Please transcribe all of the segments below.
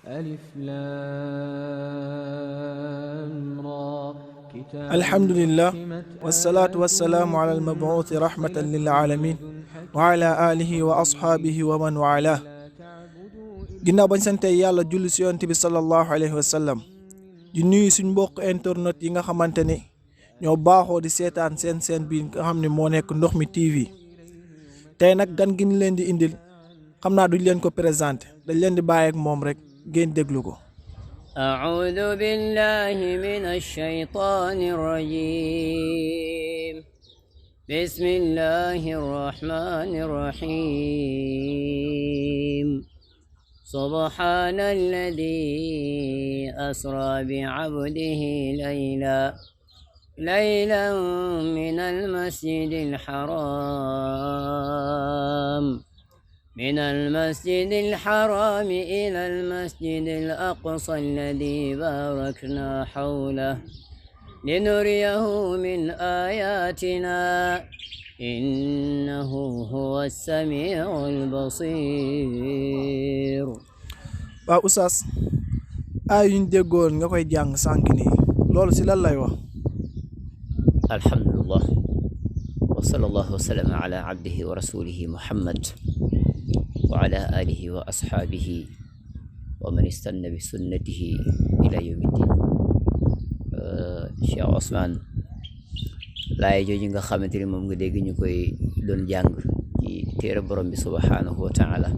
ألف لام را الحمد لله والصلاة والسلام على المبعوث رحمة للعالمين وعلى آله وأصحابه ومن والاه ginnaaw bañ sante yàlla julli si yonent bi sallallahu alayhi wa sallam di nuyu suñ mbokk internet yi nga xamante ni ñoo baaxoo di seetaan seen bi nga xam ne moo nekk Ndox mi TV tey nag gan gi ñu leen di indil xam naa duñ leen ko présenté dañ leen di bàyyi ak moom rek ngeen déglu ko. أعوذ بالله من الشيطان الرجيم بسم الله الرحمن الرحيم سبحان الذي أسرى بعبده ليلا من المسجد الحرام إلى المسجد الأقصى الذي باركنا حوله لنريه من آياتنا إنه هو السميع البصير. waaw Oustaz ay yuñ déggoon nga koy jàng sànq nii loolu si lan lay wax. alhamdulillah wa sallallahu wa sallam ala abdihi wa rasulihi Muhammad wa ala alihi wa ashaabihi wa man istanna bi sunnatihi ila yawmi ddin. Cheikh Ousmane laay jooju nga xamante ni moom nga dégg ñu koy doon jàng ci téere borom bi subhanahu wa taala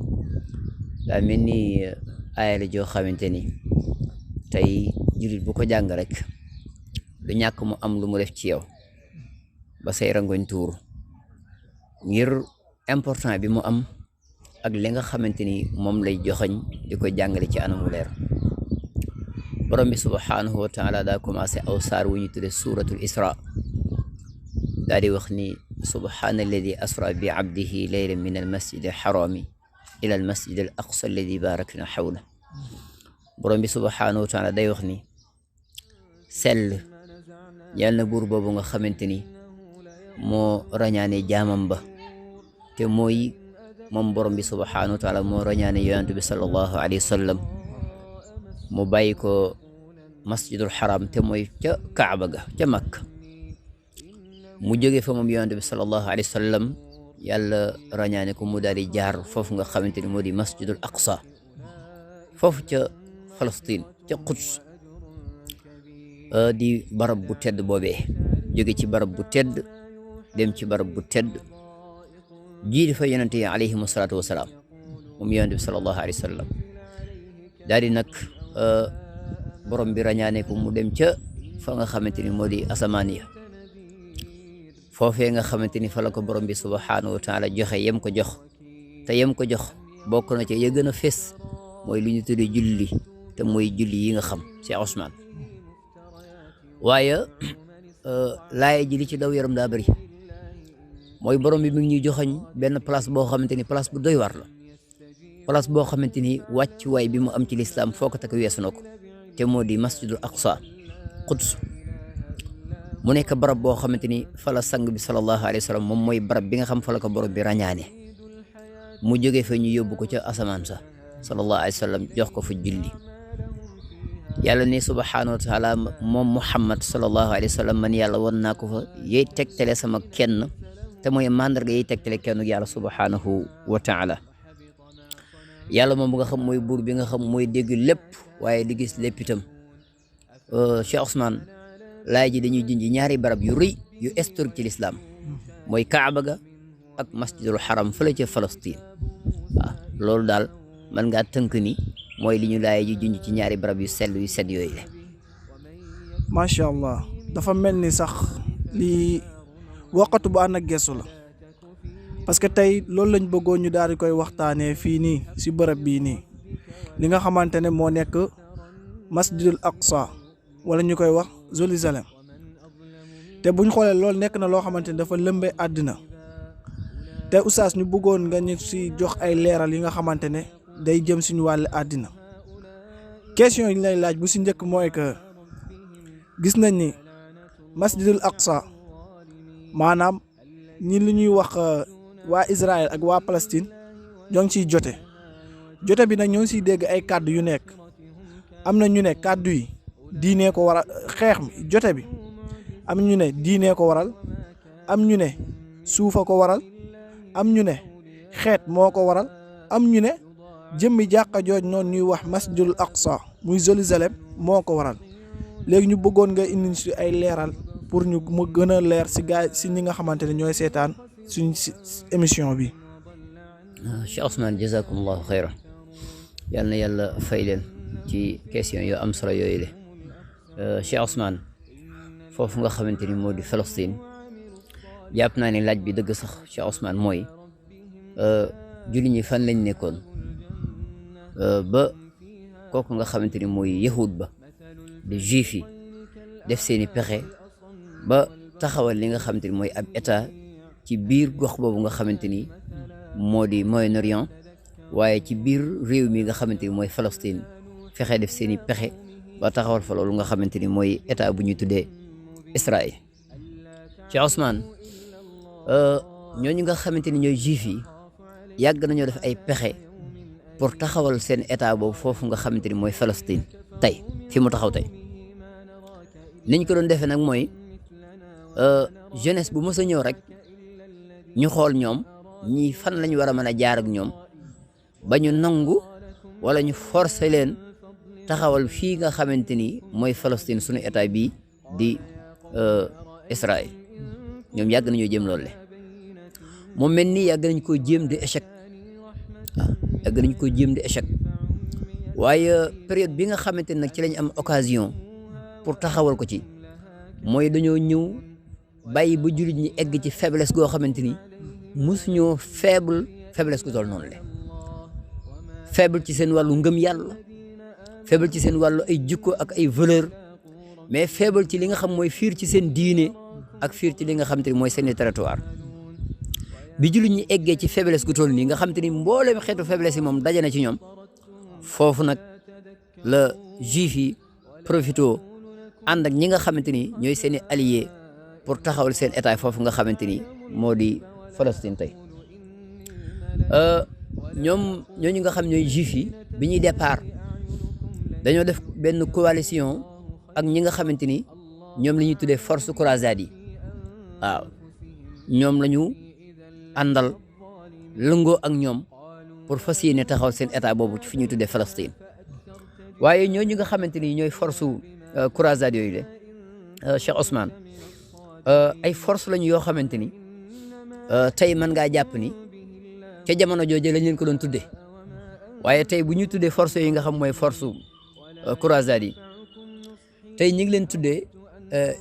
daa mel ni aaya la joo xamante ni tey jullit bu ko jàng rek du ñàkk mu am lu mu def ci yow ba say rangoñ tuur ngir important bi mu am ak li nga xamante ni moom lay joxoñ di ko jàngale ci anamu leer. borom bi subhanahu wa taala daa commencé aw saar wu ñu tudde suratul isra daa di wax ni subhana alladi asra bi abdihi laylan min al masjid al harami ila al masjid al aqsa alladi barakna hawla. borom bi subhanahu wa taala day wax ni sell yàlla na buur boobu nga xamante ni moo rañaane jaamam ba te mooy moom borom bi subhanahu wa taala moo rañaane yonent bi sallallahu alayhi wa sallam mu bàyyi ko masjidul haram te mooy ca kaaba ga ca Makka mu jóge fa moom yonent bi sallallahu alayhi wa sallam yàlla rañaane ko mu daal di jaar foofu nga xamante ni moo di masjidul aqsa foofu ca Palestine ca Quds di barab bu tedd boobee jóge ci barab bu tedd dem ci barab bu tedd jiidi fa yonent yi alayhimu salaatu wasalaam moom yonent bi sallallahu alayhi wa sallam daal di nag borom bi rañaane ko mu dem ca fa nga xamante ni moo di asamaan ya foofee nga xamante ni fa la ko borom bi subhanahu wa taala joxe yem ko jox te yem ko jox bokk na ca ya gën a fés mooy li ñu tuddee julli te mooy julli yi nga xam ci Ousmane waaye laaya ji li ci daw yaram daa bëri mooy borom bi mi ngi ñuy joxañ benn place boo xamante ni place bu doy war la place boo xamante ni wàccuwaay bi mu am ci lislaam foo ko takk weesu na ko te moo di masjidul aqsa Quds mu nekk barab boo xamante ni fa la sang bi sallallahu alayhi wa sallam moom mooy barab bi nga xam fa la ko borom bi ràññaane mu jógee fa ñu yóbbu ko ca asamaan sa sallallahu alayhi wa sallam jox ko fa julli yàlla ne subhanahu wa taala moom Muhammad sallallahu alayhi wa sallam man yàlla won naa ko fa yey tegtale sama kenn te mooy mandarga yey tegtale kenn yàlla subhanahu wa taala. yàlla moom bu nga xam mooy buur bi nga xam mooy dégg lépp waaye di gis lépp itam. Cheikh Ousmane laay ji dañuy junj ñaari barab yu rëy yu historique ci l'islam mooy Kaaba ga ak masjidul haram fële ca Palestine waaw loolu daal mën ngaa tënk ni mooy li ñu laay ji junj ci ñaari barab yu sell yu sedd yooyu la. macha allah dafa mel ni sax lii waqatu bu ànd ak gestu la parce que tey loolu lañ bëggoon ñu daal di koy waxtaanee fii nii si bërëb bii nii li nga xamante ne moo nekk masjidul aqsa wala ñu koy wax Jérusalem te buñ xoolee loolu nekk na loo xamante ne dafa lëmbee àddina te oustaz ñu bëggoon nga ñu si jox ay leeral yi nga xamante ne day jëm suñu wàllu àddina. question yi ñu lay laaj bu si njëkk mooy que gis nañ ni masjidul aqsa maanaam ñi lu ñuy wax waa Israël ak waa Palestine ñoo ngi ciy jote bi nag ñoo ngi siy dégg ay kàddu yu nekk am na ñu ne kàddu yi diine ko waral, xeex mi jote bi am ñu ne diine ko waral, am ñu ne suufa ko waral, am ñu ne xeet moo ko waral, am ñu ne jëmmi jàkka jooj noonu ñuy wax masjidul aqsa muy Jérusalem moo ko waral. léegi ñu bëggoon nga indi si ay leeral pour ñu mu gën a leer si gaay si ñi nga xamante ne ñooy seetaan suñ émission bi. Cheikh Ousmane jazakumullahu xayran, yal na yàlla fay leen ci question yoo am solo yooyu le. Cheikh Ousmane, foofu nga xamante ni moo di Palestine, jàpp naa ne laaj bi dëgg sax Cheikh Ousmane mooy julli ñi fan lañ nekkoon ba kooku nga xamante ni mooy yahud ba de juif yi def seeni pexe ba taxawal li nga xamante ni mooy ab état ci biir gox boobu nga xamante ni moo di Moyen-Orient, waaye ci biir réew mi nga xamante ni mooy Palestine fexe def seeni pexe ba taxawal fa loolu nga xamante ni mooy état bu ñuy tuddee Israël. Cheikh Ousmane, ñooñu nga xamante ni ñooy juif yi yàgg nañoo def ay pexe pour taxawal seen état boobu foofu nga xamante ni mooy Palestine tey fi mu taxaw tey. niñ ko doon defee nag mooy jeunesse bu mës a ñëw rek ñu xool ñoom ñii fan lañu war a mën a jaar ak ñoom ba ñu nangu wala ñu forcer leen taxawal fii nga xamante ni mooy Palestine sunu état bii di Israël. ñoom yàgg nañoo jéem loolu le moom mel ni yàgg nañ koo jéem di échec. waaw yàgg nañ koo jéem di échec waaye période bi nga xamante ni nag ci lañ am occasion pour taxawal ko ci mooy dañoo ñëw bàyyi ba jullit ñi egg ci faiblesse goo xamante ni mosuñoo faiblesse gu toll noonu le faible ci seen wàllu ngëm yàlla, faible ci seen wàllu ay jikko ak ay valeur, mais faible ci li nga xam mooy fiir ci seen diine ak fiir ci li nga xamante ni mooy seen territoire. bi jullit ñi eggee ci faiblesse gu toll nii nga xamante ni mboolem xeetu faiblesse yi moom daje na ci ñoom, foofu nag la juif yi profito ànd ak ñi nga xamante ni ñooy seen i alliés pour taxawal seen état foofu nga xamante ni moo di Palestine tey. ñooñu nga xam ñooy juif yi bi ñuy départ dañoo def benn coalition ak ñi nga xamante ni ñoom la ñuy tuddee force croisade yi. waaw ñoom la ñu àndal lëngoo ak ñoom pour fas yéene taxawal seen état boobu ci fi ñuy tuddee Palestine. waaye ñooñu nga xamante ni ñooy force croisade yooyu le Cheikh Ousmane, ay force lañu yoo xamante ni tey mën ngaa jàpp ni ca jamono jooju lañ leen ko doon tuddee, waaye tey bu ñu tuddee force yi nga xam mooy force croisade yi tey ñu ngi leen tuddee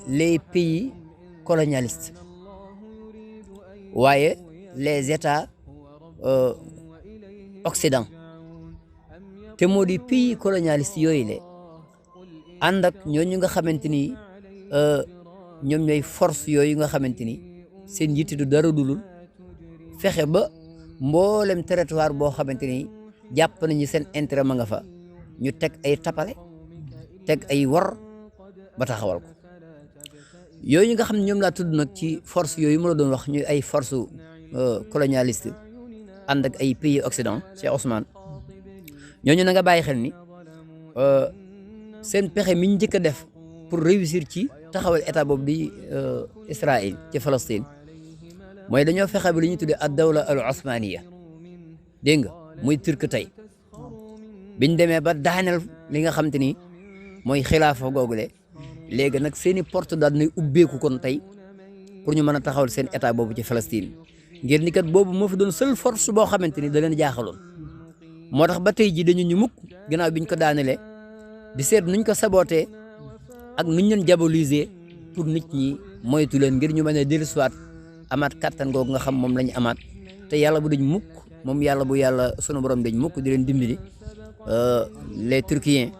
les pays colonialistes, waaye les états occident te moo di pays colonialistes yooyu le ànd ak ñooñu nga xamante ni ñoom ñooy force yooyu nga xamante ni seen yitte du dara dulul fexe ba mboolem territoire boo xamante ni jàpp nañu seen intérêt ma nga fa ñu teg ay tapale teg ay wor ba taxawal ko. yooyu nga xam ne ñoom laa tudd nag ci force yooyu ma la doon wax ñu ay force colonialiste ànd ak ay pays occident, Cheikh Ousmane, ñooñu na nga bàyyi xel ni seen pexe mi ñu njëkk a def pour réussir ci taxawal état boobu di Israël ci Palestine mooy dañoo fexe ba li ñuy tuddee ad dawla al osmaniya, dégg nga muy turc tey biñ demee ba daaneel li nga xam te ni mooy xilaafa googule léegi nag seeni porte daal nay ubbeeku kon tey pour ñu mën a taxawal seen état boobu ci Palestine ngir ni kat boobu moo fi doon seule force boo xamante ni da leen jaaxaloon. moo tax ba tey ji dañu ñu mukk ginnaaw biñ ko daanelee di seet nuñ ko sabootee ak nuñ leen diaboliser pour nit ñi moytu leen ngir ñu mën a dellusiwaat amaat kattan googu nga xam moom la ñu amaat te yàlla bu dañ mukk moom yàlla bu yàlla sunu borom dañ mukk di leen dimbali les Turkiens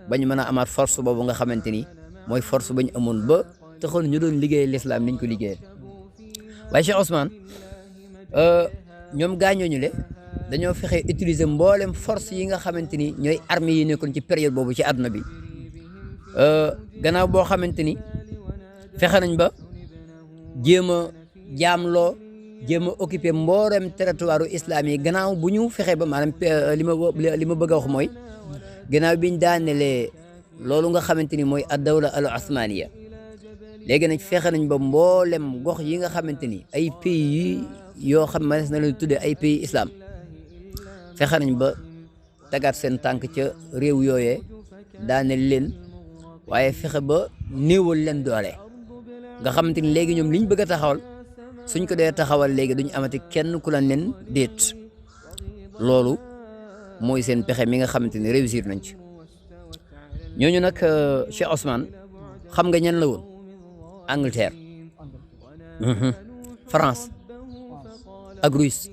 ba ñu mën a amaat force boobu nga xamante ni mooy force ba ñu amoon ba taxoon ñu doon liggéey l'islam niñ ko liggéeyee. waaye Cheikh Ousmane, ñoom gaañooñu le dañoo fexe utiliser mboolem force yi nga xamante ni ñooy armée yi nekkoon ci période boobu ci àdduna bi gannaaw boo xamante ni fexe nañ ba jéem a jaamloo jéem a occupé mboolem territoire islam yi gannaaw bu ñu fexe ba maanaam li ma bëgg a wax mooy gannaaw biñ daanelee loolu nga xamante ni mooy ad-dawla al Osmaniya léegi nag fexe nañ ba mboolem gox yi nga xamante ni ay pays yoo xam ne na leen tuddee ay pays islam fexe nañ ba tagaat seen tànk ca réew yooyee daaneel leen waaye fexe ba néewal leen doole nga xamante ni léegi ñoom liñ bëgg a taxawal suñ ko dee taxawal léegi duñ amati kenn ku la nen déet loolu mooy seen pexe mi nga xamante ni réussir nañ ci ñooñu nag Cheikh Ousmane xam nga ñan la woon Angleterre France ak Russie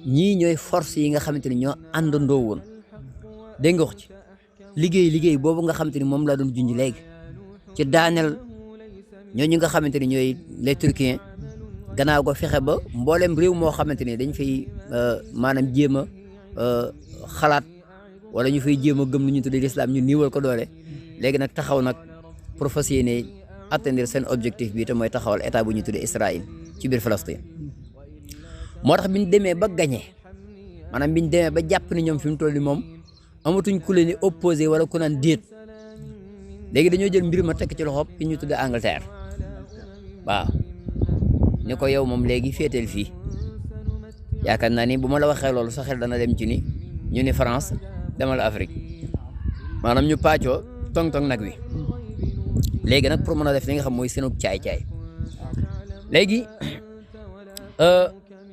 ñii ñooy force yi nga xamante ni ñoo àndandoo woon dégg nga wax ci liggéey boobu nga xamante ni moom laa doon junj léegi ci daaneel ñooñu nga xamante ni ñooy les Turkiens gannaaw ko fexe ba mboolem réew moo xamante ni dañ fay maanaam jéem a xalaat wala ñu fay jéem a gëm lu ñu tuddee l'islam ñu niiwal ko doole léegi nag taxaw nag pour fas yéene atteindre seen objectif bi te mooy taxawal état bu ñu tuddee Israël ci biir Palestine moo tax bi ñu demee ba gagné maanaam bi ñu demee ba jàpp ni ñoom fi mu toll nii moom amatuñ ku leen di opposé wala ku naan déet léegi dañoo jël mbir ma tekk ci loxoom ki ñu tuddee Angleterre waaw ni ko yow moom léegi féeteel fii yaakaar naa ni bu ma la waxee loolu sa xel dana dem ci ni ñu ni France demal Afrique maanaam ñu pàccoo tong-tong nag wi léegi nag pour mën a def li nga xam mooy seenu caay-caay léegi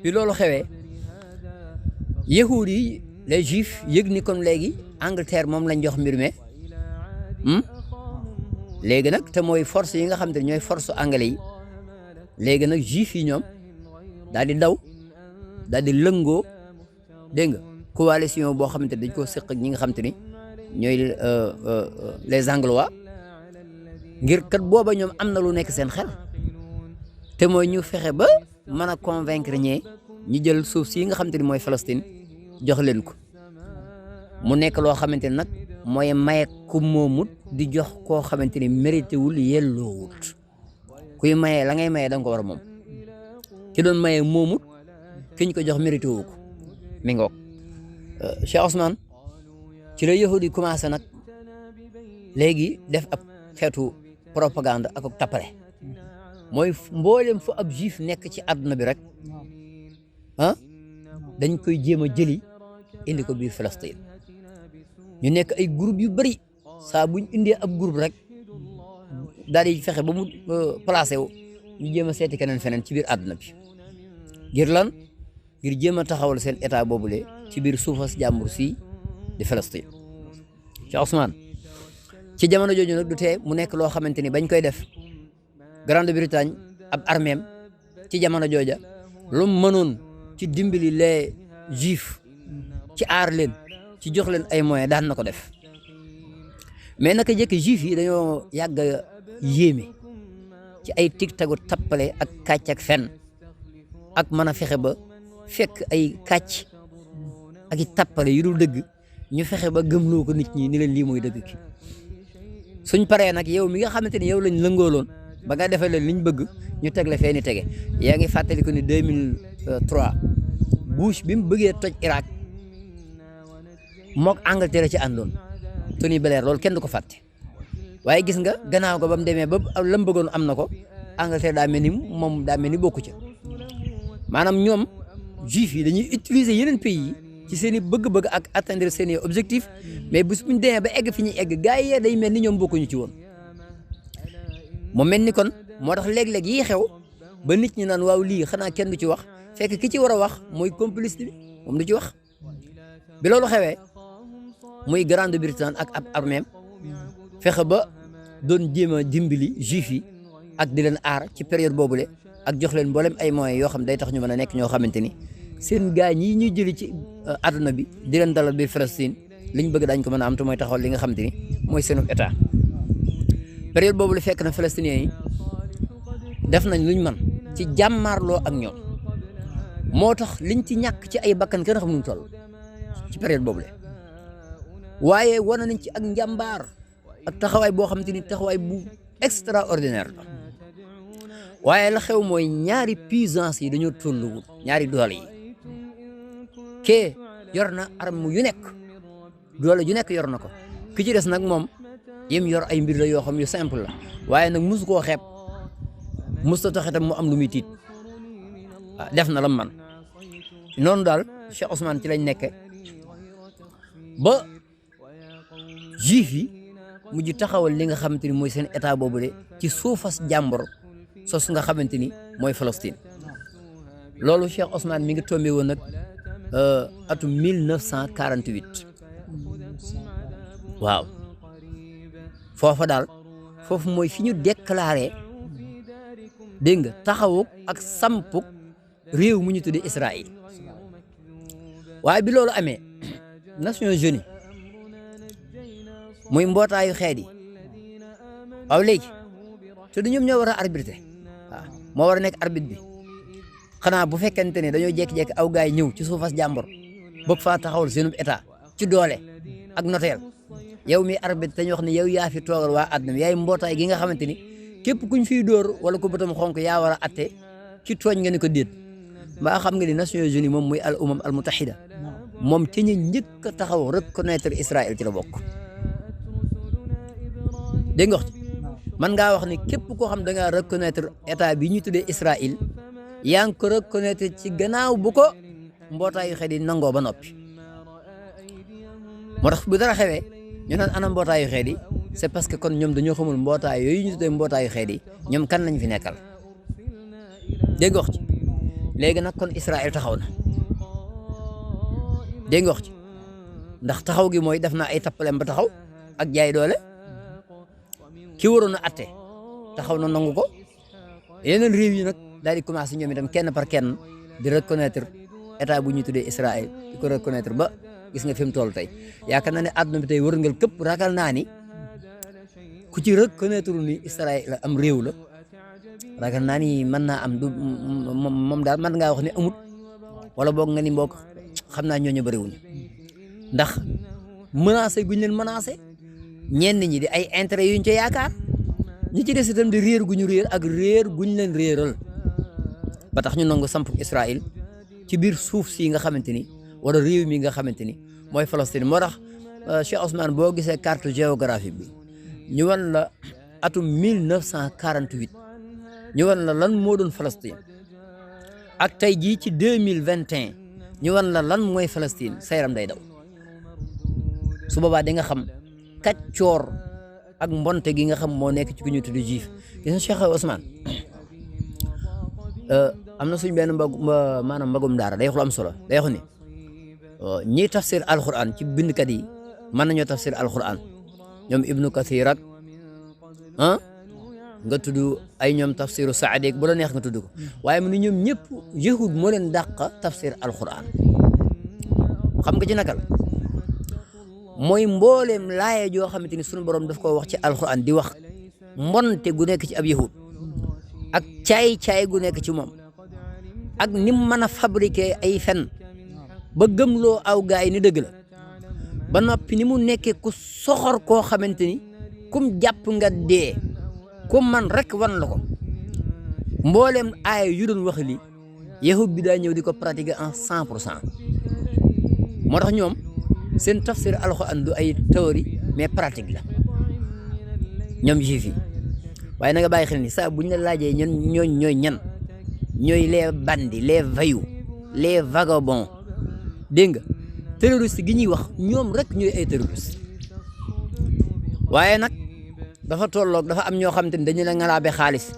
bi loolu xewee yahuud yi les juifs yëg ni kon léegi Angleterre moom lañ jox mbir mi léegi nag te mooy force yi nga xam te ñooy force anglais yi léegi nag juif yi ñoom daal di daw daal di lëngoo dégg nga coalition boo xamante ni dañ koo sëq ak ñi nga xamante ni ñooy les anglois ngir kat booba ñoom am na lu nekk seen xel te mooy ñu fexe ba mën a convaincre ñee ñu jël suuf si nga xamante ni mooy Palestine jox leen ko mu nekk loo xamante ni nag mooy maye ku moomut di jox koo xamante ni mérité wul yelloowut kuy maye la ngay maye da nga ko war a moom ki doon maye moomut ki ñu ko jox mérité wu ko mi ngoog Cheikh Ousmane ci la yahudi commencé nag léegi def ab xeetu propagande ak tappale mooy mboolem fu ab juif nekk ci àdduna bi rek dañ koy jéem a jëli indi ko biir Palestine ñu nekk ay groupe yu bëri saa buñ indee ab groupe rek daal di fexe ba mu placé wu ñu jéem a seeti keneen feneen ci biir àdduna bi ngir lan ngir jéem a taxawal seen état boobule ci biir suufas jàmbur si di Palestine Cheikh Ousmane ci jamono jooju nag du tee mu nekk loo xamante ni bañ koy def Grande-Bretagne ab arméem ci jamono jooja lu mu mënoon ci dimbali les juifs ci aar leen ci jox leen ay moyens daan na ko def mais naka jëkk juif yi dañoo yàgg a yéeme ci ay tig-tagu tappale ak kàcc ak fen ak mën a fexe ba fekk ay kàcc ak i tappale yu dul dëgg ñu fexe ba gëmloo ko nit ñi ni leen lii mooy dëgg ki suñ paree nag yow mi nga xamante ni yow lañ lëngooloon ba nga defee leen liñ bëgg ñu teg la fee ni tege yaa ngi fàttali ko ni 2003 Bush bi mu bëggee toj Irak mook Angleterre ci àndoon Tony Blair loolu kenn du ko fàtte waaye gis nga gannaaw ko ba mu demee ba la mu bëggoon am na ko Angleterre daa mel ni moom daa mel ni bokku ca maanaam ñoom juif yi dañuy utiliser yeneen pays yi ci seen i bëgg-bëgg ak atteindre seen i objectif mais bés bu ñu demee ba egg fi ñuy egg gars yi day mel ni ñoom bokkuñu ci woon mu mel ni kon moo tax léeg-léeg yii xew ba nit ñi naan waaw lii xanaa kenn du ci wax fekk ki ci war a wax mooy complice bi moom du ci wax bi loolu xewee muy Grande-Bretagne ak ab arméem fexe ba doon jéem a dimbali juif yi ak di leen aar ci période boobule ak jox leen mboolem ay moyens yoo xam day tax ñu mën a nekk ñoo xamante ni seen gaañ yi ñuy jëli ci àdduna bi di leen dalal biir Palestine liñ bëgg daañ ko mën a am te mooy taxawal li nga xamante ni mooy seenu état période boobu la fekk na palestiniens yi def nañ luñ man ci jàmmaarloo ak ñoom moo tax liñ ci ñàkk ci ay bakkan kenn xam nu mu toll ci période boobu la waaye wane nañ ci ak njàmbaar ak taxawaay boo xamante ni taxawaay bu extraordinaire la waaye la xew mooy ñaari puissance yi dañoo tolluwul ñaari doole yi kee yor na arme yu nekk doole ju nekk yor na ko ki ci des nag moom yim yor ay mbir la yoo xam yu simple la waaye nag musu koo xeeb musta tax itam mu am lu muy tiit def na la man noonu daal Cheikh Ousmane ci lañ nekke ba juif yi mujj taxawal li nga xamante ni mooy seen état boobu de ci suufas jàmbur sos nga xamante ni mooy Palestine loolu Cheikh Ousmane mi ngi tombé woon nag atum 1948 waaw foofa daal foofu mooy fi ñu déclaré dégg nga taxawuk ak sampuk réew mu ñu tuddee Israël waaye bi loolu amee Nations Unies muy mbootaayu xeet yi waaw léegi te du ñoom ñoo war a arbitrer waaw moo war a nekk arbitre bi xanaa bu fekkente ne dañoo jékki-jékki aw gaay ñëw ci suufas jàmbur bëgg faa taxawal seen état ci doole ak noteel yow mi arbitre te ñu wax ne yow yaa fi toogal waa àdduna yaay mbootaay gi nga xamante ni képp kuñ fiy dóor wala ko bëtam xonk yaa war a atte ci tooñ nga ni ko déet mbaa xam nga ni Nations Unies moom muy al umam al mutahida moom ci ñu njëkk a taxaw reconnaître Israël ci la bokk dégg nga wax man ngaa wax ni képp koo xam da ngaa reconnaître état bi ñu tuddee Israël yaa ngi ko reconnaître ci gannaaw bu ko mbootaayu xeet yi nangoo ba noppi moo tax bu dara xewee ñu naan ana mbootaayu xeet yi c'est parce que kon ñoom dañoo xamul mbootaay yooyu ñu tuddee mbootaayu xeet yi ñoom kan lañ fi nekkal dégg nga wax ci léegi nag kon Israël taxaw na dégg nga wax ci ndax taxaw gi mooy def na ay tappaleem ba taxaw ak jaay doole ki waroon a atte taxaw na nangu ko yeneen réew yi nag daal di commencé ñoom itam kenn par kenn di reconnaître état bu ñu tuddee Israël di ko reconnaître ba gis nga fi mu toll tey yaakaar naa ne àdduna bi tey wërngal këpp ragal naa ni ku ci reconnaître ni Israël la am réew la ragal naa ni mën naa am du moom daal mën ngaa wax ne amut wala boog nga ni mbokk xam naa ñooñu bëriwuñu ndax menacé guñ leen menacé ñenn ñi di ay intérêt yuñ ca yaakaar ñi ci des itam di réer gu ñu réer ak réer guñ leen réeral ba tax ñu nangu samp Israël ci biir suuf si nga xamante ni wala réew mi nga xamante ni mooy Palestine moo tax Cheikh Ousmane boo gisee carte géographique bi ñu wan la atum 1948 ñu wan la lan moo doon Palestine ak tey jii ci 2021 ñu wan la lan mooy Palestine sa yaram day daw su boobaa di nga xam kàccoor ak mbonte gi nga xam moo nekk ci ku ñu tudd juif gis nga Cheikh Ousmane am na suñ benn maanaam mbagum daara day wax lu am solo day wax ni ñiy tafsir alquran ci bindkat yi mën nañoo tafsir alquran ñoom Ibnu Kathir ak nga tudd ay ñoom tafsiru Saadi bu la neex nga tudd ko waaye mu ne ñoom ñëpp yahud moo leen dàq tafsir alquran xam nga ci naka la mooy mbooleem laaye joo xamante ni sunu borom daf ko wax ci alquran di wax mbonte gu nekk ci ab yahud ak caay-caay gu nekk ci moom ak ni mu mën a fabriquer ay fen ba gëmloo aw gaay ni dëgg la ba noppi ni mu nekkee ku soxor koo xamante ni kum jàpp nga dee kum man rek wan la ko mbooleem aaya yu doon wax li yahud bi daa ñëw di ko pratiquer en 100% moo tax ñoom seen tafsir alxuraan du ay théorie mais pratique la ñoom juif yi waaye na nga bàyyi xel ni saa buñ la laajee ñooy ñan ñooy les bandits les voyous les vagabonds dégg nga terroriste gi ñuy wax ñoom rek ñooy ay terroriste waaye nag dafa tolloog dafa am ñoo xamante ni dañu la ngalaabe xaalis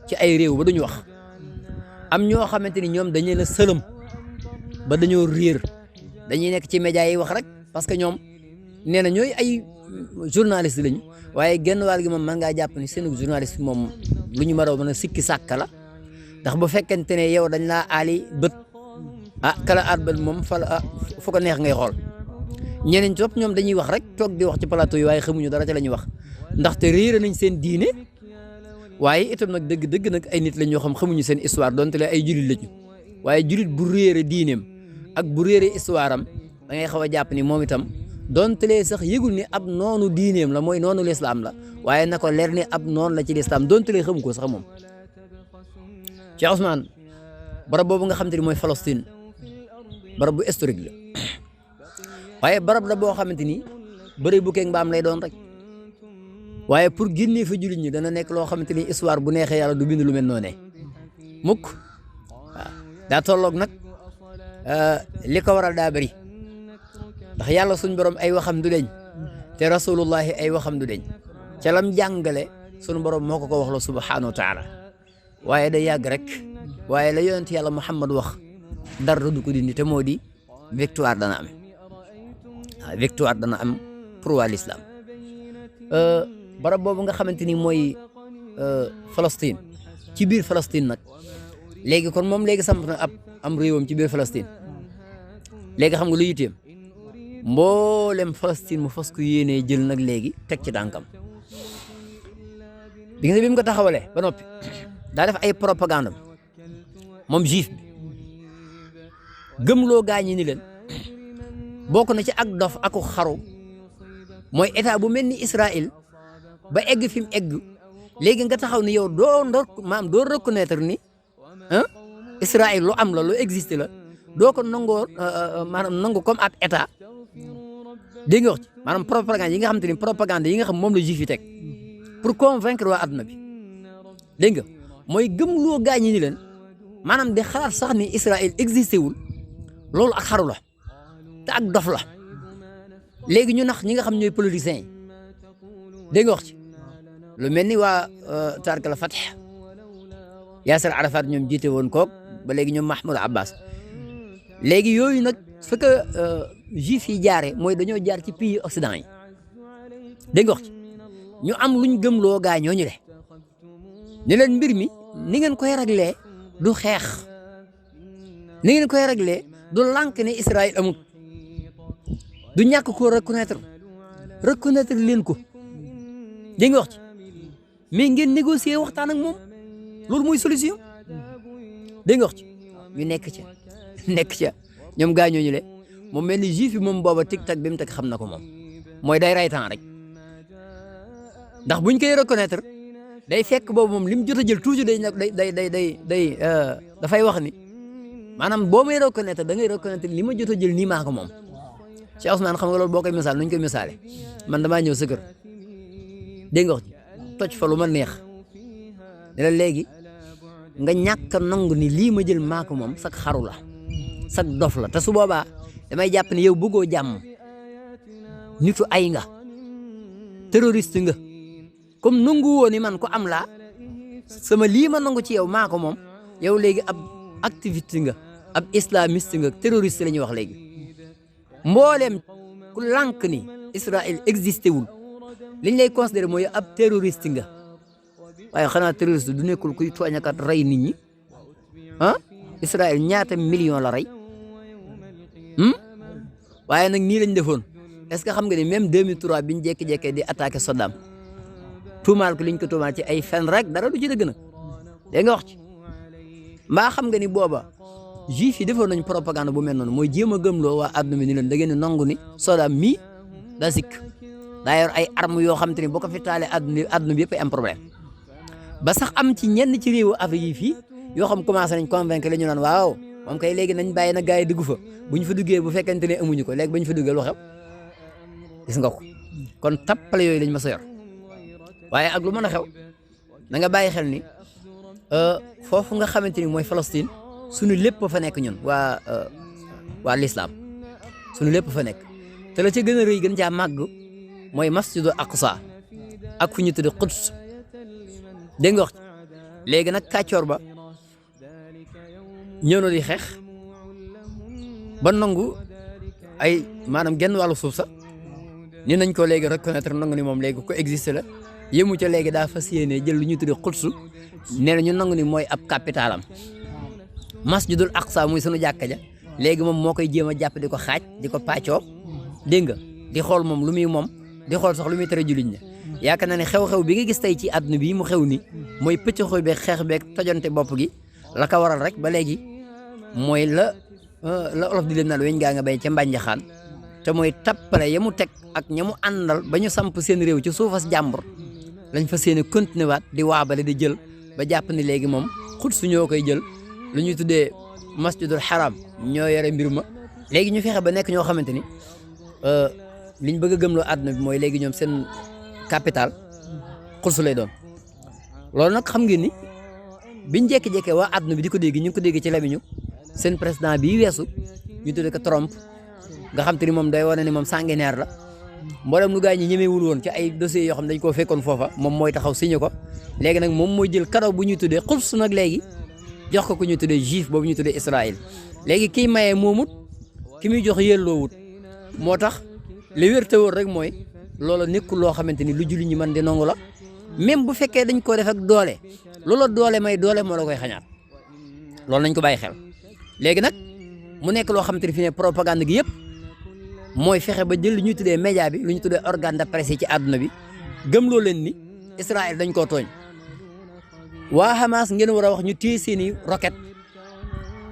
ci ay réew ba duñu wax am ñoo xamante ni ñoom dañu la sëlëm ba dañoo réer dañuy nekk ci médias yi wax rek parce que ñoom nee na ñooy ay journaliste lañu waaye genn wàll gi moom mën ngaa jàpp ni seen journaliste moom lu ñu mën a sikki sàkka la ndax bu fekkente ne yow dañ laa aali bët kala aat bët moom fu ko neex ngay xool ñeneen topp ñoom dañuy wax rek toog di wax ci plateau yi waaye xamuñu dara ci la ñuy wax ndaxte réer nañ seen diine waaye itam nag dëgg nag ay nit la ñoo xamuñu seen histoire donte la ay julit lañu waaye julit bu réere diineem ak bu réere histoire am da ngay xaw a jàpp ni moom itam donte lee sax yëgul ni ab noonu diineem la mooy noonu lislaam la waaye na ko leer ni ab noonu la ci lislaam donte lee xamu ko sax moom Cheikh Ousmane barab boobu nga xam te ni mooy Palestine barab bu historique la waaye barab la boo xamante ni bëri bu keeg mbaam lay doon rek waaye pour génnee fa jullit ñi dana nekk loo xamante ni histoire bu neexee yàlla du bind lu mel noonu mukk waaw daa tolloog nag li ko waral daa bëri ndax yàlla suñ borom ay waxam du deñ te rasulullahi ay waxam du deñ ca lam jàngale suñu borom moo ko wax la subhanahu wa taala waaye day yàgg rek waaye la yonent yàlla Muhammad wax dara du ko dindi te moo di victoire dana am waaw victoire dana am pour waa l'islam barab boobu nga xamante ni mooy Palestine ci biir Palestine nag léegi kon moom léegi samp na am réewam ci biir Palestine léegi xam nga lu yitteem mboolem Palestine mu fas ko yéenee jël nag léegi teg ci tànkam bi nga bi mu ko taxawalee ba noppi daa def ay propagande moom juif bi gëmloo gaañi ni leen bokk na ci ak dof aku xaru mooy état bu mel ni Israël ba egg fi mu egg léegi nga taxaw ni yow doo reconnaître ni Israël lu am la lu existe la doo ko nangoo maanaam nangu comme ab état dégg nga wax ci maanaam propagande yi nga xam te ni propagande yi nga xam moom la juif yi teg pour convaincre waa adduna bi dégg nga mooy gëmloo gaañi ni leen maanaam di xalaat sax ni Israël existé wul loolu ak xaru la te ak dof la léegi ñu nax ñi nga xam ñooy politiciens yi dégg nga wax ci lu mel ni waa Tark al Fath Yasser Arafat ñoom jiite woon koog ba léegi ñoom Mahmoud Abbas léegi yooyu nag su ko juif yi jaaree mooy dañoo jaar ci pays occident yi dégg nga wax ci ñu am luñ gëmloo gaa ñooñu le ni leen mbir mi ni ngeen koy réglé du xeex ni ngeen koy réglé du lànk ne Israël amul du ñàkk koo reconnaître leen ko dégg nga wax ci mais ngeen négocier waxtaan ak moom loolu mooy solution dégg nga wax ci ñu nekk ca ñoom gaa ñooñu le moom mel ni juif bi moom booba tic-tac bi mu teg xam na ko moom mooy day ray temps rek ndax buñ koy reconnaître day fekk boobu moom li mu jot a jël toujours day dafay wax ni maanaam boo may reconnaître da ngay reconnaître li ma jot a jël nii maa ko moom Cheikh Ousmane xam nga loolu boo koy misaal nuñ koy misaale man damaa ñëw sa kër dégg nga wax toj fa lu ma neex ne la léegi nga ñàkk a nangu ni lii ma jël maa ko moom sak xaru la sak dof la te su boobaa damay jàpp ne yow bëggoo jàmm nitu ay nga terroriste nga comme nangu woo ni man ko am laa sama lii ma nangu ci yow maa ko moom yow léegi ab activiste nga ab islamiste nga terroriste la ñuy wax léegi mbooleem ku lànk ni Israël existé wul liñ lay considéré mooy ab terroriste nga waaye xanaa terroriste du nekkul kuy tooñakat rey nit ñi Israël ñaata million la rey waaye nag nii lañ defoon est-ce que xam nga ni même 2003 biñ jékki-jékkee di attaqué Saddam tuumaal ko liñ ko tuumaal ci ay fen rek dara du ci dëgg nag dégg nga wax ci mbaa xam nga ni booba juif yi defoon nañ propagande bu mel noonu mooy jéem a gëmloo waa àdduna bi ni leen da ngeen di nangu ni Saddam mii daa sikk daa yor ay armes yoo xam te ni boo ko fi taalee àdduna bi yëpp ay am problème ba sax am ci ñenn ci réewu Afrique yi fii yoo xam commencé nañ convaincre la ñu naan waaw moom kay léegi nañ bàyyi na gars yi dugg fa bu ñu fa duggee bu fekkente ne amuñu ko léegi ba ñu fa duggee lu xew gis nga ko kon tappale yooyu lañ ma sa yor waaye ak lu mën a xew na nga bàyyi xel ni foofu nga xamante ni mooy Palestine suñu lépp fa nekk ñun waa l'islam suñu lépp fa nekk te la ca gën a rëy gën caa màgg mooy masjidu Aqsa ak fu ñu tudd Quds dégg nga wax léegi nag kàccoor ba ñëw na di xeex ba nangu ay maanaam genn wàllu suuf sa ni nañ ko léegi reconnaître nangu ni moom léegi ko existe la yëmu ca léegi daa fas yéene jël lu ñu tuddee Quds nee na ñu nangu ni mooy ab capitalam masjidul Aqsa muy sunu jàkka ja léegi moom moo koy jéem a jàpp di ko xaaj di ko pàccoo dégg nga di xool moom lu muy moom di xool sax lu muy tere julliñ ne yaakaar naa ne xew-xew bi nga gis tey ci àdduna bi mu xew ni mooy pëcc xoy beeg xeex beeg tojante bopp gi la ko waral rek ba léegi mooy la olof di leen naan weñ gaa nga bay ca mbànjaxaan te mooy tappale ya mu teg ak ña mu àndal ba ñu samp seen réew ci suufas jàmbur lañ fa seen continué waat di waabale di jël ba jàpp ni léegi moom xut su ñoo koy jël lu ñuy tuddee masjidul haram ñoo yore mbir ma léegi ñu fexe ba nekk ñoo xamante ni liñ bëgg a gëmloo àdduna bi mooy léegi ñoom seen capital Quds lay doon loolu nag xam ngeen ni biñ jékki-jékkee waa àdduna bi di ko dégg ñu ngi ko dégg ci lamiñu seen président bii weesu ñu tuddee ko Trump nga xam te ni moom day wane ni moom sanguinaire la mboolem lu gaa ñi ñemewul woon ci ay dossiers yoo xam dañ koo fekkoon foofa moom mooy taxaw signé ko léegi nag moom mooy jël cadeau bu ñuy tuddee Quds nag léegi jox ko ku ñuy tuddee juif boobu ñuy tuddee Israël léegi kiy mayee moomut ki muy jox yelloowut moo tax li wér te wóor rek mooy loola nekkul loo xamante ni lu julli ñi mën di nangu la même bu fekkee dañ ko def ak doole loola doole may doole moo la koy xañaat loolu nañ ko bàyyi xel léegi nag mu nekk loo xamante ni fi ne propagande gi yëpp mooy fexe ba jël lu ñuy tuddee média bi lu ñu tuddee organe de presse yi ci àdduna bi gëmloo leen ni Israël dañ koo tooñ waa Hamas ngeen war a wax ñu téye seeni roquette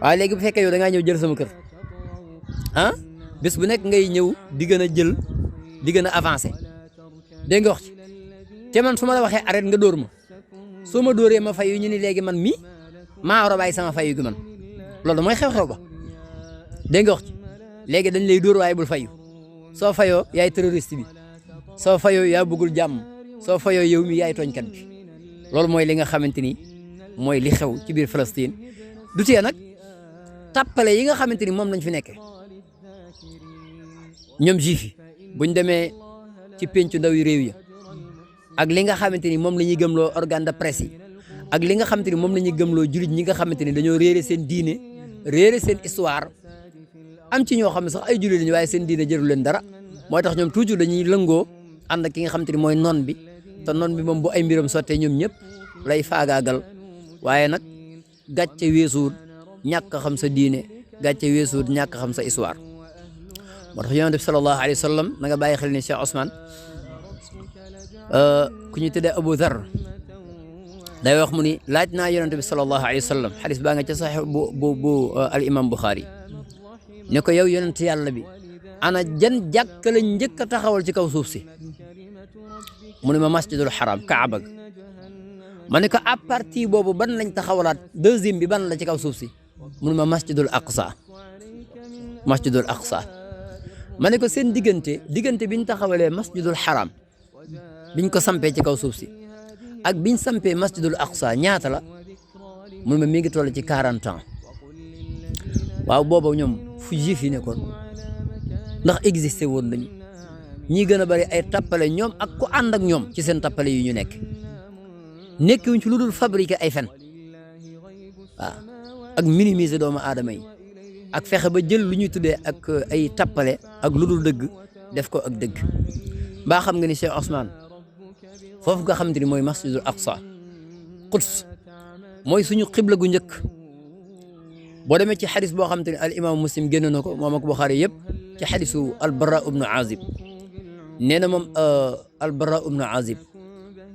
waaye léegi bu fekkee yow da ngaa ñëw jël sama kër ah bés bu nekk ngay ñëw di gën a jël di gën a avancé dégg nga wax ci te man su ma la waxee arrête nga dóor ma soo ma dóoree ma fayu ñu ni léegi man mii maa war a bàyyi sama fayu gi man loolu mooy xew-xew ba dégg nga wax ci léegi dañ lay dóor waaye bul fayu soo fayoo yaay terroriste bi soo fayoo yaa bëggul jàmm soo fayoo yow mi yaay tooñkat bi loolu mooy li nga xamante ni mooy li xew ci biir Palestine du tee nag tàppale yi nga xamante ni moom lañ fi nekkee ñoom juif yi buñ demee ci pencu ndaw yi réew ya ak li nga xamante ni moom la ñuy gëmloo organe de presse yi ak li nga xamante ni moom la ñuy gëmloo jullit ñi nga xamante ni dañoo réere seen diine réere seen histoire am ci ñoo xam ne sax ay jullit lañu waaye seen diine jërul leen dara mooy tax ñoom toujours dañuy lëngoo ànd ak ki nga xamante ni mooy non bi te non bi moom bu ay mbiram sottee ñoom ñëpp lay faagaagal waaye nag gàcce weesuut ñàkk xam sa diine gàcce weesuut ñàkk xam sa histoire moo tax yonent bi sallallahu alayhi wa sallam na nga bàyyi xel ni Cheikh Ousmane ku ñu tuddee Abu Dhar day wax mu ni laaj naa yonent bi sallallahu alayhi wa sallam xadis baa nga ca saxiix bu al imam Bukhari ne ko yow yonent yàlla bi ana jan jàkka lañ njëkk a taxawal ci kaw suuf si mu ne ma masjidul haram Kaaba ga ma ne ko à partir boobu ban lañ taxawalaat deuxième bi ban la ci kaw suuf si mu ne ma masjidul aqsa ma ne ko seen diggante biñ taxawalee masjidul haram biñ ko sampee ci kaw suuf si ak biñ sampee masjidul aqsa ñaata la mu ne ma mi ngi toll ci 40 ans waaw booba ñoom fu juif yi nekkoon ndax existé woon nañu ñi gën a bari ay tappale ñoom ak ku ànd ak ñoom ci seen tappale yi ñu nekkiwuñ ci lu dul fabriquer ay fen waaw ak minimiser doomu aadama yi ak fexe ba jël lu ñuy tuddee ak ay tappale ak lu dul dëgg def ko ak dëgg mbaa xam nga ni Cheikh Ousmane foofu nga xamante ni mooy masjidul aqsa Quds mooy suñu xibla gu njëkk boo demee ci xadis boo xamante ni al imam Muslim génn na ko moom ak Buxaari yëpp ci xadisu al Bara ibnu Azib nee na moom al Bara ibnu Azib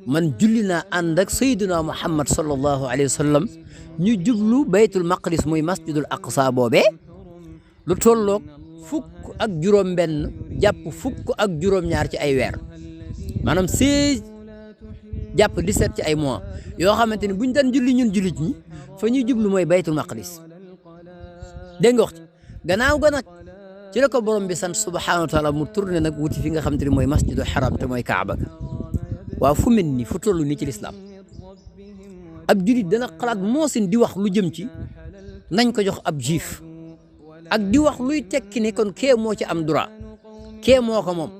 man julli naa ànd ak sayyiduna Muhammad sallallahu alayhi wa sallam ñu jublu baytul maqdis muy masjidul aqsa boobee lu tolloog fukk ak juróom-benn jàpp fukk ak juróom-ñaar ci ay weer maanaam 16 jàpp 17 ci ay mois yoo xamante ni buñ daan julli ñun jullit ñi fa ñuy jublu mooy baytul maqdis dégg nga wax ci gannaaw ga nag ci la ko borom bi sant subhanahu wa taala mu tourné nag wuti fi nga xamante ni mooy masjidul haram te mooy Kaaba ga waaw fu mel ni fu toll ni ci lislaam ab julit dana xalaat moosin di wax lu jëm ci nañ ko jox ab juif ak di wax luy tekki ne kon kee moo ci am droit kee moo ko moom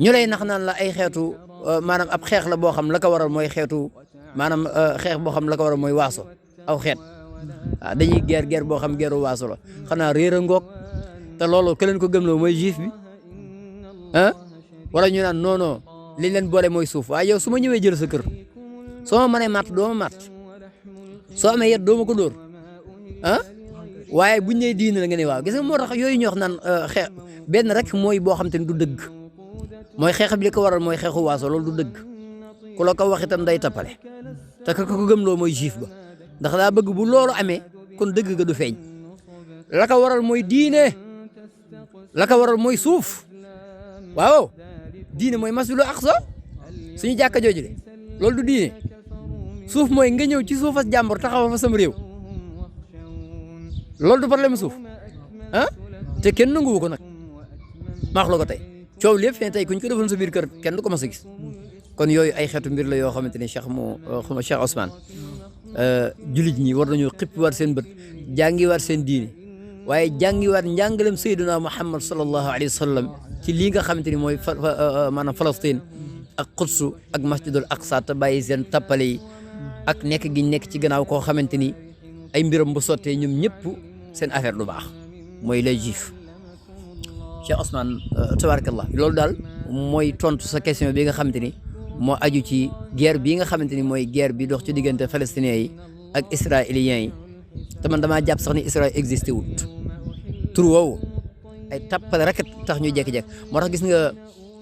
ñu lay nax naan la ay xeetu maanaam ab xeex la boo xam la ko waral mooy xeetu maanaam xeex boo xam la ko waral mooy waaso aw xeet waaw dañuy guerre boo xam guerru waaso la xanaa réer a ngoog te loolu ke leen ko gëmloo mooy juif bi ah wala ñu naan non li leen boole mooy suuf waaye yow su ma ñëwee jël sa kër soo ma mënee matt doo ma matt soo amee yet doo ma ko dóor ah waaye buñ nee diine la nga ne waaw gis nga moo tax yooyu ñu wax naan xeex benn rek mooy boo xam te ne du dëgg mooy xeex bi li ko waral mooy xeexu waaso loolu du dëgg ku la ko wax itam day tappale te ka ko gëmloo mooy juif ba ndax daa bëgg bu loolu amee kon dëgg ga du feeñ la ko waral mooy diine la ko waral mooy suuf waaw diine mooy masjidul aqsa suñu jàkka jooju de loolu du diine suuf mooy nga ñëw ci suufas jàmbur taxaw fa sam réew loolu du problème suuf ah te kenn nanguwu ko nag maax la ko tey coow lépp fee tey kuñ ko defoon sa biir kër kenn du ko mas a gis kon yooyu ay xeetu mbir la yoo xamante ni Cheikh Ousmane jullit ñi war nañoo xippiwaat seen bët jàngiwaat seen diine waaye jàngiwaat njàngalem Seydina Muhammad sallallahu alayhi wa sallam ci lii nga xamante ni mooy maanaam Palestine ak Quds ak masjidul Aqsa te bàyyi seen tappale yi ak nekk gi nekk ci gannaaw koo xamante ni ay mbiram bu sottee ñoom ñëpp seen affaire du baax mooy les juifs Cheikh Ousmane tabarakallah loolu daal mooy tontu sa question bi nga xamante ni moo aju ci guerre bii nga xamante ni mooy guerre bi dox ci diggante palestiniens yi ak israéliens yi te man damaa jàpp sax ni Israël existé wut tur woowu ay tappale rek tax ñu jékki-jékki moo tax gis nga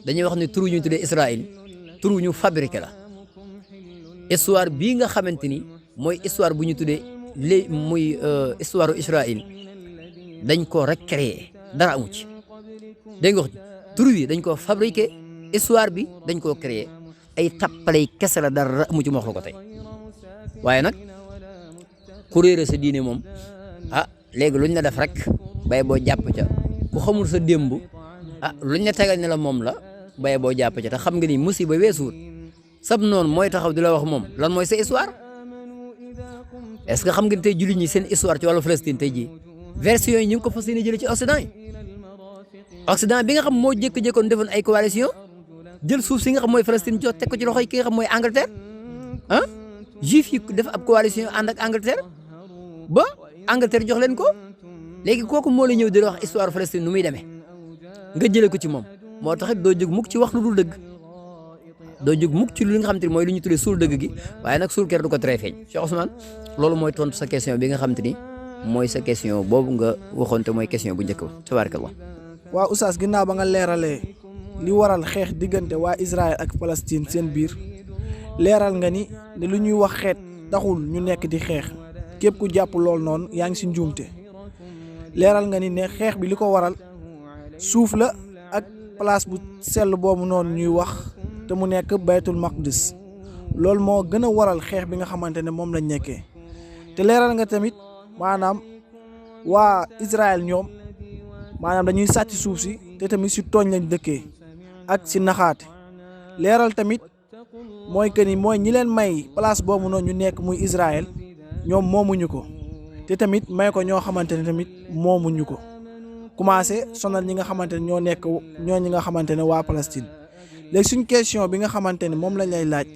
dañuy wax ni tur ñu tuddee Israël tur ñu fabriqué la histoire bii nga xamante ni mooy histoire bu ñu tuddee muy histoire Israël dañ koo recréer dara amu ci dégg nga wax tur wi dañ koo fabriqué histoire bi dañ koo créer ay tappale kese la dara amu ci ma wax la ko tey waaye nag ku réere sa diine moom léegi luñ la def rek bay boo jàpp ca ku xamul sa démb luñ la tegal ne la moom la bay boo jàpp ca te xam nga ni musiba weesuwut sab noonu mooy taxaw di la wax moom lan mooy sa histoire est-ce que xam nga ni tey jullit ñi seen histoire ci wàllu Palestine tey jii version yi ñu ngi ko fas yéene jëlee ci Occident yi Occident bi nga xam moo jékki-jékkoon defoon ay coalition jël suuf si nga xam mooy Palestine jox teg ko ci loxoy ki nga xam mooy Angleterre juif yi def ab coalition ànd ak Angleterre ba Angleterre jox leen ko léegi kooku moo la ñëw di la wax histoire Palestine nu muy demee nga jëlee ko ci moom moo tax it doo jóg mukk ci wax lu dul dëgg doo jóg mukk ci li nga xam te ni mooy lu ñu tuddee suul dëgg gi waaye nag suul ker du ko tere feeñ Cheikh Ousmane loolu mooy tontu sa question bi nga xam te ni mooy sa question boobu nga waxoon te mooy question bu njëkk ba tabarakallah. waa Oustaz ginnaaw ba nga leeralee li waral xeex diggante waa Israël ak Palestine seen biir leeral nga ni ne lu ñuy wax xeet taxul ñu nekk di xeex képp ku jàpp lool noonu yaa ngi si njuumte leeral nga ni ne xeex bi li ko waral suuf la ak place bu sell boobu noonu ñuy wax te mu nekk baytul maqdis loolu moo gën a waral xeex bi nga xamante ne moom lañ nekkee te leeral nga tamit maanaam waa Israël ñoom maanaam dañuy sàcc suuf si te tamit si tooñ lañ dëkkee ak si naxaate leeral tamit mooy que ni mooy ñi leen may place boobu noonu ñu nekk muy Israël ñoom moomuñu ko te tamit may ko ñoo xamante ne tamit moomuñu ko commencé sonal ñi nga xamante ne ñoo ñi nga xamante ne waa Palestine léegi suñ question bi nga xamante ne moom lañ lay laaj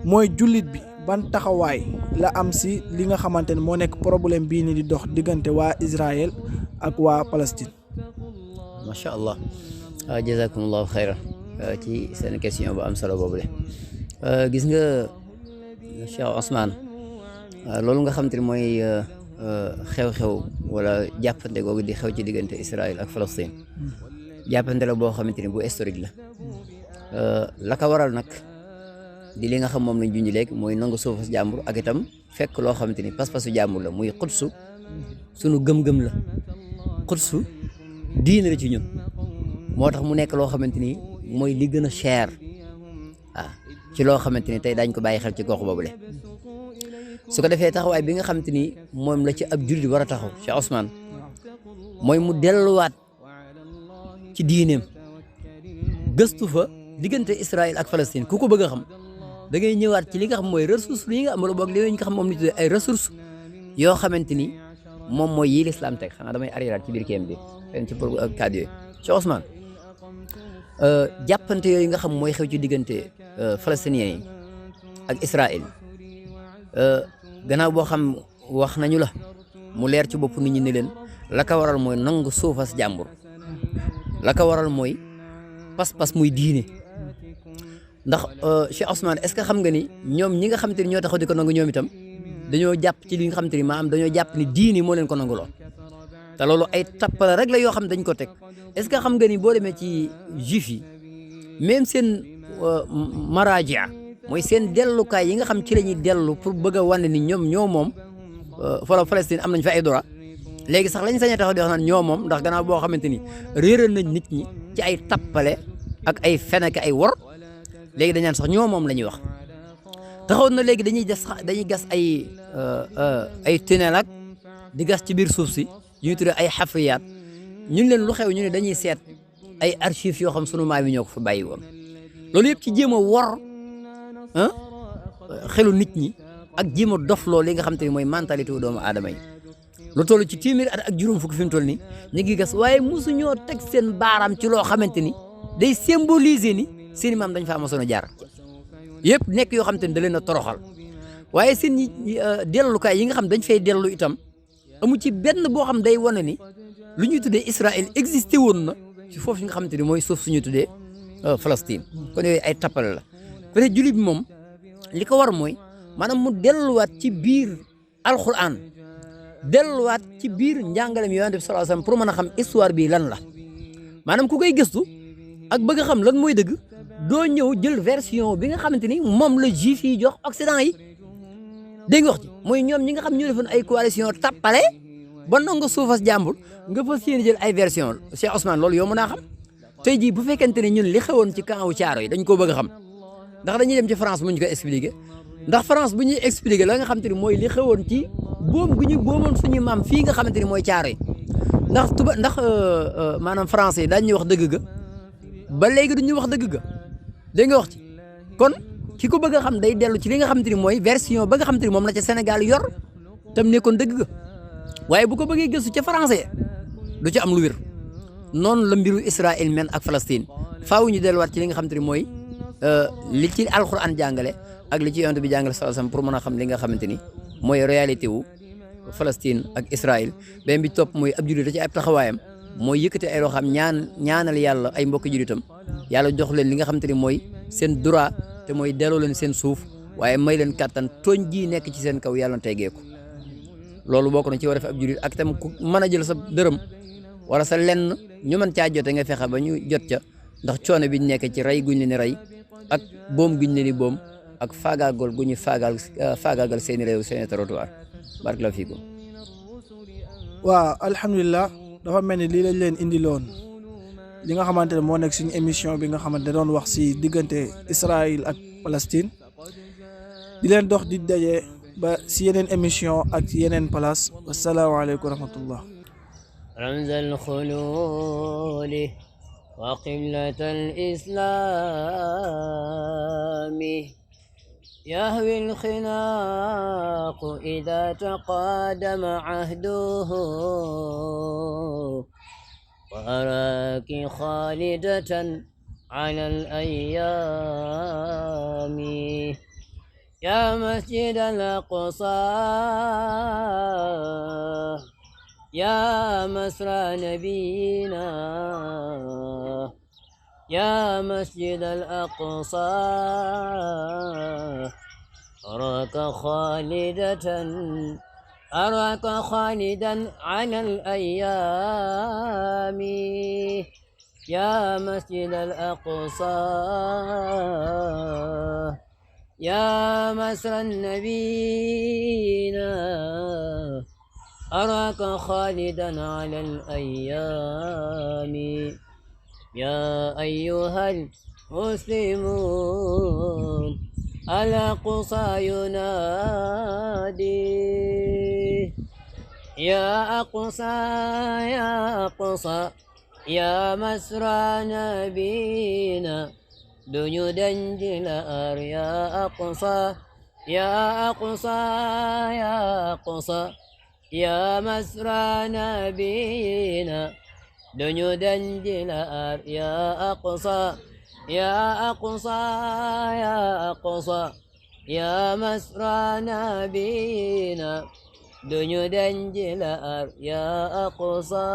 mooy jullit bi ban taxawaay la am si li nga xamante ne moo nekk problème bii ni di dox diggante waa Israël ak waa Palestine. macha allah jazakumullahu xayran ci seen question bu am solo boobu le gis nga Cheikh Ousmane loolu nga xam te ne mooy xew-xew wala jàppante googu di xew ci diggante Israël ak Palestine jàppante la boo xamante ni bu historique la la ko waral nag di li nga xam moom lañ junj léegi mooy nangu suufas jàmbur ak itam fekk loo xamante ni pas-pasu jàmbur la muy xutsu sunu gëm-gëm la xutsu diine la ci ñun moo tax mu nekk loo xamante ni mooy li gën a cher ci loo xamante ni tey daañ ko bàyyi xel ci gox boobu le su ko defee taxawaay bi nga xamante ni moom la ci ab jullit war a taxaw Cheikh Ousmane mooy mu delluwaat ci diineem gëstu fa diggante Israël ak Palestine ku ko bëgg a xam da ngay ñëwaat ci li nga xam mooy ressource yi nga am wala boog li nga xam moom la tuddee ay ressources yoo xamante ni moom mooy yi l'islam teg xanaa damay arriéraat ci biir kéem bi fen ci pour cadre yooyu Cheikh Ousmane jàppante yooyu nga xam mooy xew ci diggante palestiniens yi ak Israël gannaaw boo xam wax nañu la mu leer ci bopp nit ñi ne leen la ko waral mooy nangu suufas jàmbur la ko waral mooy pas-pas muy diine ndax Cheikh Ousmane est-ce que xam nga ni ñoom ñi nga xam te ni ñoo taxaw di ko nangu ñoom itam dañoo jàpp ci li nga xam te ni maanaam dañoo jàpp ni diine moo leen ko nanguloo te loolu ay tappale rek la yoo xam dañ ko teg est-ce que xam nga ni boo demee ci juif yi même seen marajia mooy seen dellukaay yi nga xam ci la ñuy dellu pour bëgg a wane ni ñoom ñoo moom fala Palestine am nañ fa ay droit léegi sax lañ sañ a taxaw di wax naan ñoo moom ndax gannaaw boo xamante ni réeral nañ nit ñi ci ay tappale ak ay fen ak ay wor léegi dañ naan sax ñoo moom la ñuy wax taxaw na léegi dañuy gas ay tunnel ak di gas ci biir suuf si yu ñu tuddee ay xafriyaat ñun leen lu xew ñu ne dañuy seet ay archives yoo xam sunu maam yi ñoo ko fa bàyyi woon loolu yëpp ci jéem a wor xelu nit ñi ak jéem a dofloo li nga xam te ni mooy mentalité wu doomu aadama yi lu toll ci téeméeri at ak juróom fukk fi mu toll nii ñu ngi gas waaye mosu ñoo teg seen baaraam ci loo xamante ni day symboliser ni seeni maam dañ faa mosoon a jaar yëpp nekk yoo xam te ni da leen a toroxal waaye seen dellukaay yi nga xam dañ fay dellu itam amu ci benn boo xam day wane ni lu ñuy tuddee Israël existé woon na ci foofu nga xamante ni mooy suuf suñuy tuddee Palestine kon yooyu ay tappale la peut-être jullit bi moom li ko war mooy maanaam mu delluwaat ci biir alquran delluwaat ci biir njàngalem Yonent bi sallallahu alayhi wasallam pour mën a xam histoire bi lan la maanaam ku koy gëstu ak bëgg a xam lan mooy dëgg doo ñëw jël version bi nga xamante ni moom la juif yi jox Occident yi dégg nga wax ci mooy ñoom ñi nga xam ñoo defoon ay coalition tappale ba nangu suufas jàmbur nga fas yéene jël ay version Cheikh Ousmane loolu yow mën naa xam tey jii bu fekkente ne ñun li xewoon ci camp wu Caaro yi dañ koo bëgg a xam ndax dañuy dem ci France mu ñu ko expliquer ndax France bu ñuy expliquer la nga xamante ni mooy li xewoon ci boom gu ñu boomoon suñu maam fii nga xamante ni mooy Caaro yi ndax maanaam français yi daañu ñuy wax dëgg ga ba léegi duñu wax dëgg ga dégg nga wax ci kon ki ko bëgg a xam day dellu ci li nga xamante ni mooy version ba nga xamante ni moom la ca Sénégal yor tam nekkoon dëgg ga waaye bu ko bëggee gëstu ca français du ci am lu wér noonu la mbiru Israël men ak Palestine faaw ñu delluwaat ci li nga xamante ni mooy li ci alxuraan jàngale ak li ci yonent bi jàngale sallallahu alayhi wasallam pour mën a xam li nga xamante ni mooy réalité wu Palestine ak Israël benn bi topp mooy ab jullit da ci ab taxawaayam mooy yëkkati ay loo xam ñaanal yàlla ay mbokki jullitam yàlla jox leen li nga xamante ni mooy seen droit te mooy delloo leen seen suuf waaye may leen kàttan tooñ ji nekk ci seen kaw yàlla tegee ko loolu bokk na ci war a def ab jullit ak tam ku mën a jël sa dërëm wala sa lenn ñu mën caa jote nga fexe ba ñu jot ca ndax coono bi ñu nekk ci rey guñ leen di rey ak boom guñ leen di boom ak faagaagal gu ñu faagaagal seeni réew seeni territoire barakallahu fiikum. waaw alhamdulilah dafa mel ni lii lañ leen indiloon li nga xamante ne moo nekk suñu émission bi nga xamante ne doon wax si diggante Israël ak Palestine di leen dox di daje ba si yeneen émission ak yeneen place wasalaamaaleykum wa rahmatullah. رمز الخلود وقبلة الإسلام يهوي الخناق إذا تقادم عهده وأراك خالدة على الأيام يا مسجد الأقصى يا مسرى نبينا يا مسجد الأقصى أراك خالدا على الأيام يا مسجد الأقصى يا مسرى نبينا أراك خالدا على الأيام يا أيها المسلمون الأقصى ينادي يا أقصى يا أقصى يا مسرى نبينا دنيا دنجل يا أقصى يا أقصى يا أقصى يا مسرى نبينا دنيا دنجل يا أقصى يا أقصى يا أقصى يا مسرى نبينا دنيا دنجل يا أقصى